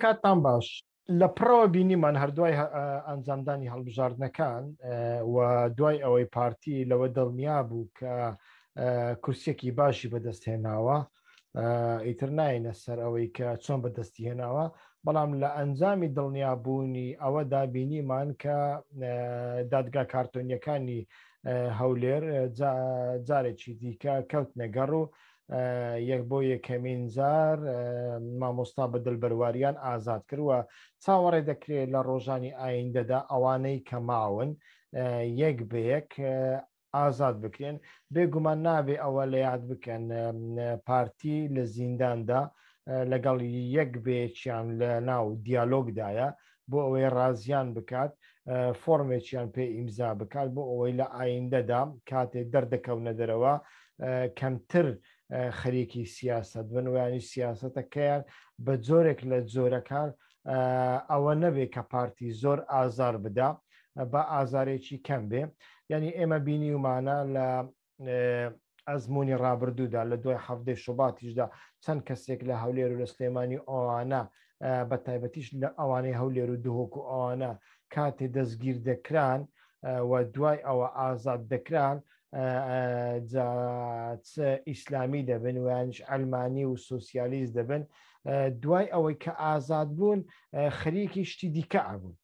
کاتتان باش لە پڕەوە بینیمان هەردوای ئەنجامدانی هەڵبژاردنەکان و دوای ئەوەی پارتی لەوە دڵنیا بوو کە کورسێکی باشی بەدەستهێناوە ئیتر ناینە سەر ئەوەی کە چۆن بەدەستی هێناوە، بەڵام لە ئەنجامی دڵنیابوونی ئەوەدا بینیمان کە دادگا کارتۆنیەکانی هەولێر جارێکی دیکە کەوت نەگەڕ و یەک بۆ یەکەمین جار مامۆستا بە دڵبەرواریان ئازاد کردووە. چاوەڕێ دەکرێت لە ڕۆژانی ئایندەدا ئەوانەی کە ماون یەک بەیەک ئازاد بکرێن. بێگومان نابێ ئەوە لە یاد بکەن پارتی لە زینداندا لەگەڵ یەک بێکیان لە ناو دیالۆگدایە بۆ ئەوەی ڕازیان بکات، فۆرمێکیان پێ ئیمزا بکات بۆ ئەوەی لە ئایندەدا کاتێک دەردەکەونە دەرەوە کەمتر خەریکی سیاست بن ویانی سیاستەکەیان بە جۆرێک لە جۆرەکان ئەوە نەبێت کە پارتی زۆر ئازار بدا بە ئازارێکی کەم بێ. یعنی ئێمە بینی ومانە لە ئەزمموی ڕابردوودا لە دوای هەفتەی شوباتیشدا چەند کەسێک لە هەولێر و لە سلێمانی ئەوانە بە تایبەتیش لە ئەوانەی هەولێر و دهۆک و ئەوانە کاتێ دەستگیر دەکران و دوای ئەوە ئازاد دەکران ئیسلامی دەبن ویانش ئەلمانی و سوسیالیست دەبن. دوای ئەوەی کە ئازاد بوون خەریکی شتی دیکە بوون،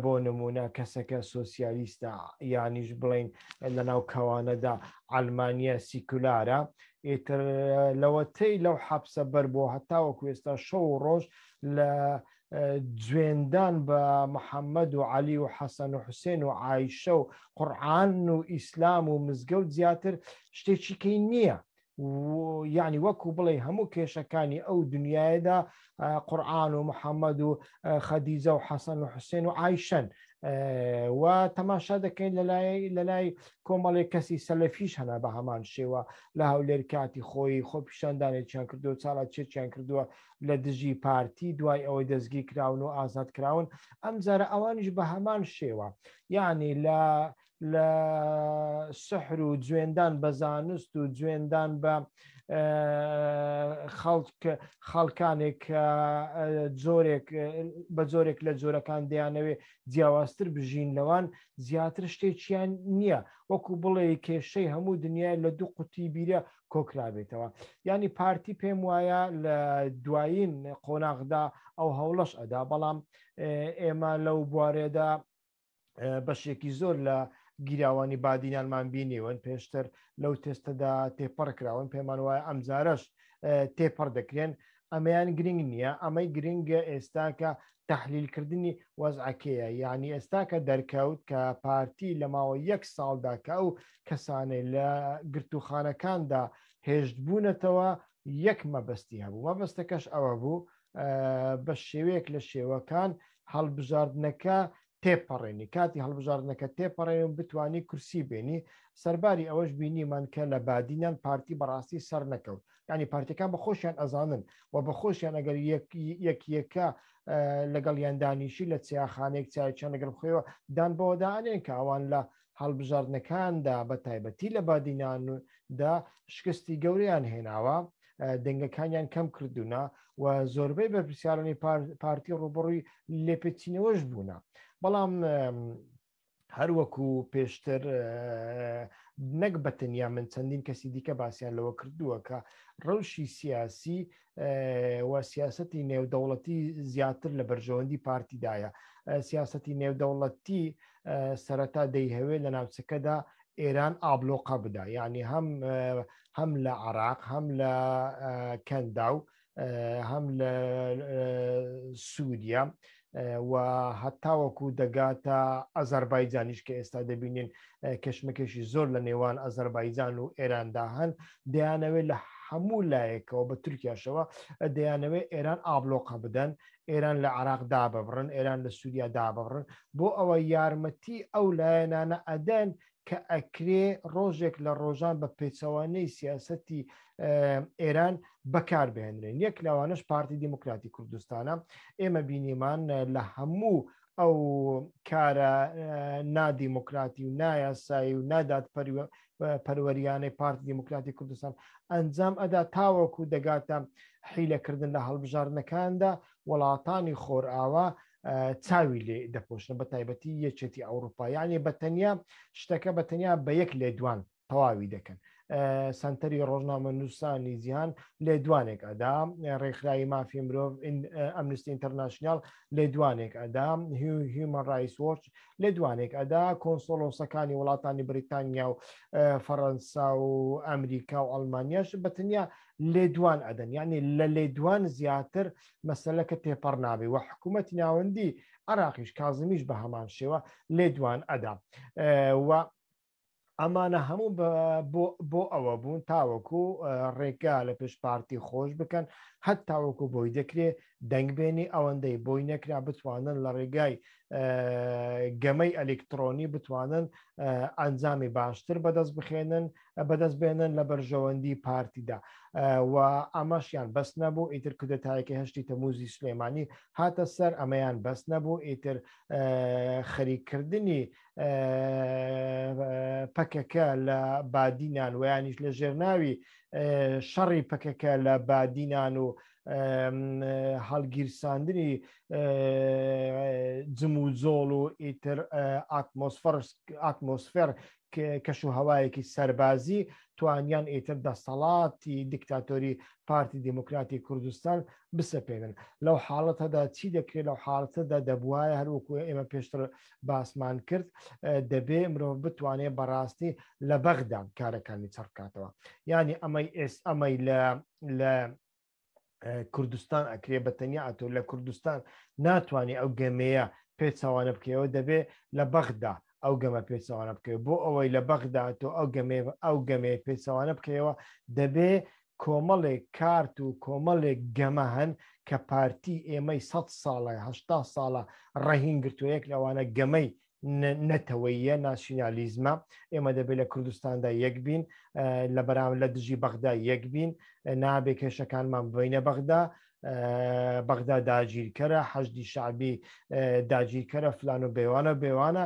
بۆ نمونە کەسەکە سۆسیالیستە یانیش بڵین لە ناو کەوانەدا ئەلمانیا سیکولارە ئیتر لەوەتەی لەو حەبسە بەر بۆ هەتاوەکو ئێستا شەو ڕۆژ لە جوێندان بە محەممەد و عەلی و حەسەن و حوسێن و عایشە و قورعان و ئیسلام و مزگەوت زیاتر شتێکیکەی نییە. یعنی وەکو بڵێ هەموو کێشەکانی ئەو دنیاەدا قورعان و محەممەد و خەدیجە و حەسەن و حوسێن و عایشەن و تەماشا دەکەین لە لای کۆمەڵێک کەسی سەلەفیش هەنا بە هەمان شێوە لە هەولێر کاتی خۆی خۆ پیشاندانێکیان کردو چاڵا چێکیان کردووە لە دژی پارتی دوای ئەوەی دەستگی کراون و ئازاد کراون. ئەم جارە ئەوانیش بە هەمان شێوە، یعنی لە سحر و جوێندان بە زانست و جوێندان بە خەڵکانێک بە جۆرێک لە جۆرەکان دەیانەوێ جیاوازتر بژین لەوان زیاتر شتێکیان نییە، وەکو بڵێ کێشەی هەموو دنیای لە دوو قوتی بیرە کۆکرابێتەوە. ینی پارتی پێم وایە لە دوایین قۆناغدا ئەو هەوڵەش ئەدا، بەڵام ئێمە لەو بوارێدا بەشێکی زۆر لە گیراوانی بادینانمان بینیون پێشتر لەو تێستەدا تێپەڕکراون، پێمان وایە ئەمجارەش تێپەڕ دەکرێن. ئەمەیان گرنگ نییە، ئەمەی گرنگە ئێستاکە تەحلیلکردنی وەزعەکەیە. یعنی ئێستاکە دەرکەوت کە پارتی لە ماوە یەک ساڵدا کە ئەو کەسانەی لە گرتوخانەکاندا هێشت بوونەتەوە یەک مەبەستی هەبوو. مەبەستەکەش ئەوە بوو بە شێوەیەک لە شێوەکان هەڵبژاردنەکە تێپەڕێنی، کاتی هەڵبژاردنەکە تێپەڕێن بتوانی کورسی بێنی. سەرباری ئەوەش بینیمان کە لە بادینان پارتی بەڕاستی سەر نەکەوت، ینی پارتیەکان بەخۆشیان ئەزانن و بەخۆشیان ئەگەر یەکە لەگەڵ یاندانیشی لە چیاخانێک چایچیان لەگەڵ خۆیەوە دان بەوەدانێن کە ئەوان لە هەڵبژاردنەکاندا بە تایبەتی لە بادیناندا شکستی گەوریان هێناوە، دەنگەکانیان کەم کردوونە و زۆربەی بەرپرسیارانی پارتی ڕوبڕووی لێپێچینەوەش بوونە. بەڵام هەروەکو پێشتر نەک بەتەنیا من چەندین کەسی دیکە باسییان لەوە کردووە کە ڕەوشی سیاسی و سیاسەتی نێودەوڵەتی زیاتر لە بەرژەوەندی پارتیدایە. سیاسەتی نێودەوڵەتی سەرەتا دەیهەوێت لە ناوچەکەدا ئێران ئابلۆقە بدا، یعنی هەم لە عێراق هەم لە کەندا و هەم لە سووریا و هەتاوەکو دەگاتە ئەزەربایجانیش کە ئێستا دەبینین کەشمەکەشی زۆر لە نێوان ئەزەربایجان و ئێراندا هەن، دەیانەوێت لە هەموو لایەکەوە بە تورکیاشەوە دەیانەوێت ئێران ئابلۆقە بدەن، ئێران لە عێراق داببڕن، ئێران لە سووریا داببڕن بۆ ئەوە یارمەتی ئەو لایەنانە ئەدەن کە ئەکرێ ڕۆژێک لە ڕۆژان بە پێچەوانەی سیاسەتی ئێران بەکار بهێنرێن. یەک لەوانش پارتی دیموکراتی کوردستانە. ئێمە بینیمان لە هەموو ئەو کارە نادیموکراتی و نایاسایی و نادات پەروەریانەی پارتی دیموکراتی کوردستان ئەنجام ئەدا تاوەکو دەگاتە حیلەکردن لە هەڵبژاردنەکاندا وڵاتانی خۆرئاوا چاوی لێ دەپۆشن بە تایبەتی یەکێتی ئەوروپا یعنی بەتەنیا شتەکە بەتەنیا بە یەک لێدوان تەواوی دەکەن سنتەری ڕۆژنامە نووسانی جیهان لێدوانێک ئەدا ڕێکخراوی مافی مرۆڤ ئەمنستی ئینتەرناشنال لێدوانێک ئەدا هیومەن رایتس وۆچ لێدوانێک ئەدا کۆنسۆلۆسەکانی وڵاتانی بریتانیا و فەڕەنسا و ئەمریکا و ئەڵمانیاش بەتەنیا لێدوان ئەدەن یعنی لە لێدوان زیاتر مەسەلەکە تێپەڕ نابێ و حکوومەتی ناوەندی عراقیش کازمیش بە هەمان شێوە لێدوان ئەدا و ئەمانە هەموو بۆ ئەوە بوون تاوەکو ڕێگا لە پێش پارتی خۆش بکەن هەت تاوەکو بۆی دەکرێت دەنگبێنی ئەوەندەی بۆی نەکرا بتوانن لە ڕێگای گەمەی ئەلکترۆنی بتوانن ئەنجامی باشتر بەدەست بێنن لە بەرژەوەندی پارتیدا و ئەمەشیان بەس نەبوو ئیتر کودەتایەکی هەشتی تەموزی سلێمانی هاتە سەر ئەمەیان بەس نەبوو ئیتر خەریککردنی پەکەکە لە بادینان ویانیش لە ژێرناوی شەڕی پەکەکە لە بادینان و هەڵگیرساندنی جم و جۆڵ و ئیتر ئاتمۆسفێر کەش و هەوایەکی سەربازی توانیان ئیتر دەسەڵاتی دیکتاتۆری پارتی دیموکراتی کوردستان بسەپێنن لەو حاڵەتەدا چی دەکرێت لەو حاڵەتەدا دەبواە هەروەکو ئێمە پێشتر باسمان کرد دەبێ مرۆڤ بتوانێت بەڕاستی لە بەغدا کارەکانی چڕکاتەوە ینی ئەمەی لە کوردستان ئەکرێ بەتەنیا ئەتۆ لە کوردستان ناتوانێت ئەو گەمەیە پێچەوانە بکەوە دەبێ لە بەغدا ئەو گەمە پێچەوانە بکەوە بۆ ئەوەی لە بەغدا تۆ ئەو گەمەیە پێچەوانە بکەوە دەبێ کۆمەڵێک کارت و کۆمەڵێک گەمە هەن کە پارتی ئێمەی 100 ساڵە 80 ساڵە ڕەهین گرتووەیەک لەوانە گەمەی نەتەوەیە ناسیۆنالیزمە ئێمە دەبێت لە کوردستاندا یەک بین لە بەرام لە دژی بەغدا یەک بین نابێ کێشەکانمان بینە بەغدا داگیرکەرە حەشدی شعبی داگیرکەرە فلان و بێوانە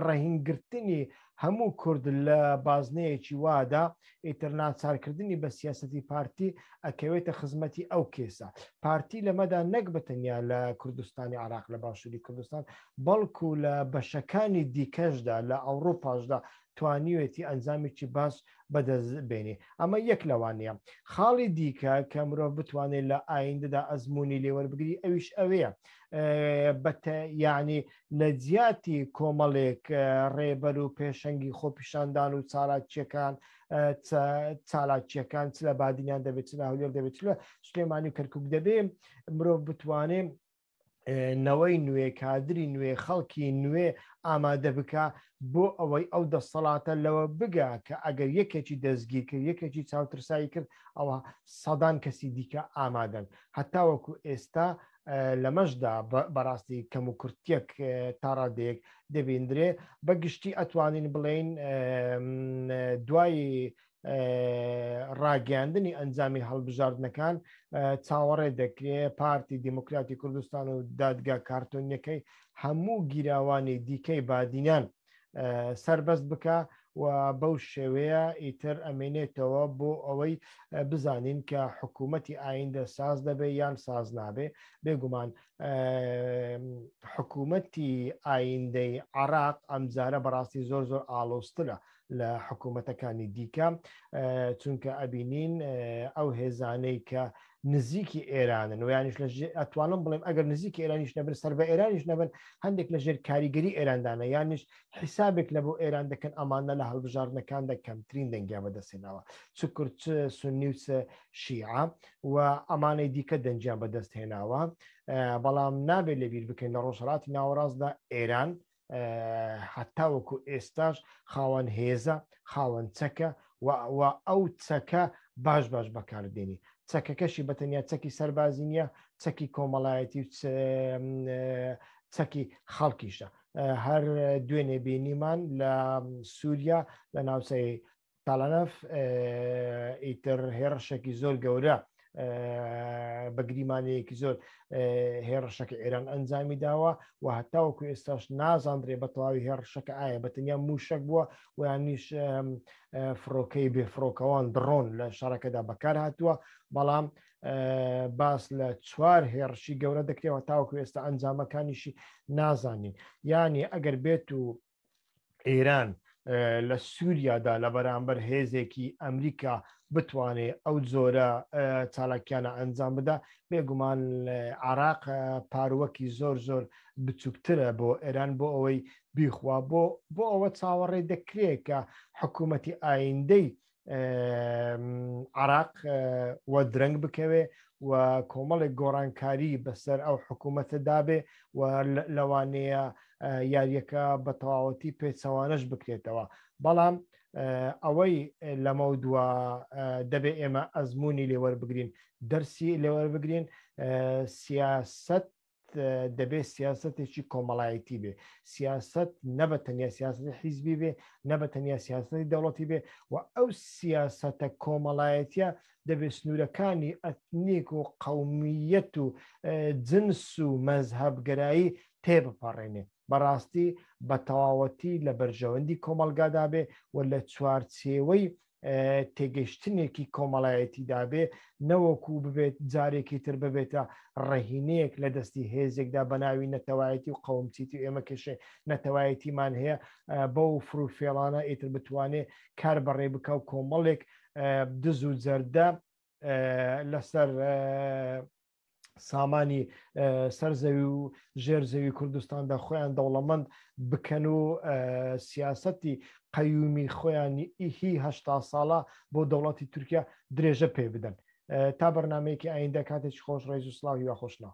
ڕەهینگرتنی هەموو کورد لە بازنەیەکی وادا ئیتر ناچارکردنی بە سیاسەتی پارتی ئەکەوێتە خزمەتی ئەو کێسە پارتی لەمەدا نەک بەتەنیا لە کوردستانی عراق لە باشووری کوردستان بەڵکو لە بەشەکانی دیکەشدا لە ئەوروپاشدا توانیوێتی ئەنجامێکی باش بەدەست بێنێ ئەمە یەک لەوانەیە خاڵی دیکە کە مرۆڤ بتوانێت لە ئایندەدا ئەزمموی لێوەربگری ئەویش ئەوەیە یعنی لە جیاتی کۆمەڵێک ڕێبەر و پێشەنگی خۆپیشاندان و چالاکیەکان چ لە بادینیان دەبێت لە هەولێر دەبێت لە سلێمانی و کەرکووک دەبێ مرۆڤ بتوانێت نەوەی نوێ کادری نوێ خەڵکی نوێ ئامادە بکە بۆ ئەوەی ئەو دەسەڵاتە لەوە بگا کە ئەگەر یەکێکی دەستگیر کرد یەکێکی چاوترسایی کرد ئەوە سەدان کەسی دیکە ئامادەن هەتا وەکو ئێستا لەمەشدا بەڕاستی کەم و کورتێک تاڕادەیەک دەبێندرێ بەگشتی ئەتوانین بڵێن دوای ڕاگەاندنی ئەنجامی هەڵبژاردنەکان چاوەڕێ دەکرێت پارتی دیموکراتی کوردستان و دادگا کارتۆنیەکەی هەموو گیراوانی دیکەی بادینان سربەست بکە و بەو شێوەیە ئیتر ئەمێنێتەوە بۆ ئەوەی بزانین کە حکوومەتی ئایندە ساز دەبێت یان ساز نابێ بێگومان حکوومەتی ئایندەی عراق ئەمجارە بەڕاستی زۆر ئاڵۆسترە لە حکوومەتەکانی دیکە چونکە ئەبینین ئەو هێزانەی کە نزیکی ئێرانن و یانیش ئەتوانم بڵێم ئەگەر نزیکی ئێرانیش نەبن سەر بە ئێرانیش نەبن هەندێک لە ژێر کاریگەری ئێراندانە یانیش حیسابێک لە بۆ ئێران دەکەن ئەمانە لە هەڵبژاردنەکاندا کەمترین دەنگیا بەدەستێنەوە چ کورد چ سونی و چ شیعە و ئەمانەی دیکە دەنجیان بەدەست هێناوە بەڵام نابێت لەبیر بکەین لە ڕۆژهەڵاتی ناوەڕاستدا ئێران حتا وەکو ئێستاش خاوەن هێزە خاوەن چەکە و ئەو چەکە باش بەکاردێنی چەکەکەشی بەتەنیا چەکی سەربازی نیە چەکی کۆمەڵایەتی و چەکی خەڵکیشە هەر دوێنێ بینیمان لە سووریا لە ناوچەی تاڵەنەف ئیتر هێرشێکی زۆر گەورە بەگریمانەیەکی زۆر هێرشەکە ئێران ئەنجامی داوە و هەتاوەکو ئێستاش نازانرێ بە تەواوی هێرشەکە ئایا بەتەنیا موشک بووە و یانیش فڕۆکەی بێفرۆکەوان درۆن لە شارەکەدا بەکار هاتووە بەڵام باس لە 4 هێرشی گەورە دەکرێەوە تاوەکو ئێستا ئەنجامەکانیشی نازانین یعنی ئەگەر بێت و ئێران لە سووریادا لە بەرامبەر هێزێکی ئەمریکا بتوانێت ئەو جۆرە چالاکیانە ئەنجام بدا بێگومان عراق پاروەکی زۆر زۆر بچووکترە بۆ ئێران بۆ ئەوەی بیخوا بۆ ئەوە چاوەڕێ دەکرێت کە حکوومەتی ئایندەی عراق وە درەنگ بکەوێ و کۆمەڵێک گۆڕانکاری بەسەر ئەو حکوومەتە دابێ و لەوانەیە یاریەکە بە تەواوەتی پێچەوانەش بکرێتەوە بەڵام ئەوەی لەمە دووە دەبێ ئێمە ئەزمموی لێوەربگرین دەرسی لێوەربگرین سیاست دەبێت سیاستێکی کۆمەڵایەتی بێ سیاست نەبە تەنیا سیاستی حیزبی بێ نەبە تەنیا سیاستی دەوڵەتی بێ و ئەو سیاسەتە کۆمەڵایەتە دەبێت سنوورەکانی ئەتنیک و قەومیەت و جنس و مەزهەبگەرایی تێبپەڕێنێ بەڕاستی بە تەواوەتی لە بەرژەوەندی کۆمەلگادا بێ و لە چوارچێوەی تێگەشتنێکی کۆمەڵایەتی دابێ نەوەکو ببێت جارێکی تر ببێتە ڕەهینەیەک لە دەستی هێزێکدا بە ناوی نەتەوایەتی و قەومچیتی ئێمە کێشێ نەتەوایەتیمان هەیە بەو فروفێڵانە ئیتر بتوانێت کار بەڕێ بکە و کۆمەڵێک دز و جەردە لەسەر سامانی سەرزەوی و ژێرزەوی کوردستاندا خۆیان دەوڵەمەند بکەن و سیاسەتی قەیومی خۆیانی هی هەشتا ساڵە بۆ دەوڵەتی تورکیا درێژە پێ بدەن تا بەرنمەیەکی ئایندە کاتێکی خۆش ڕێز و سڵاوی وا خۆشنا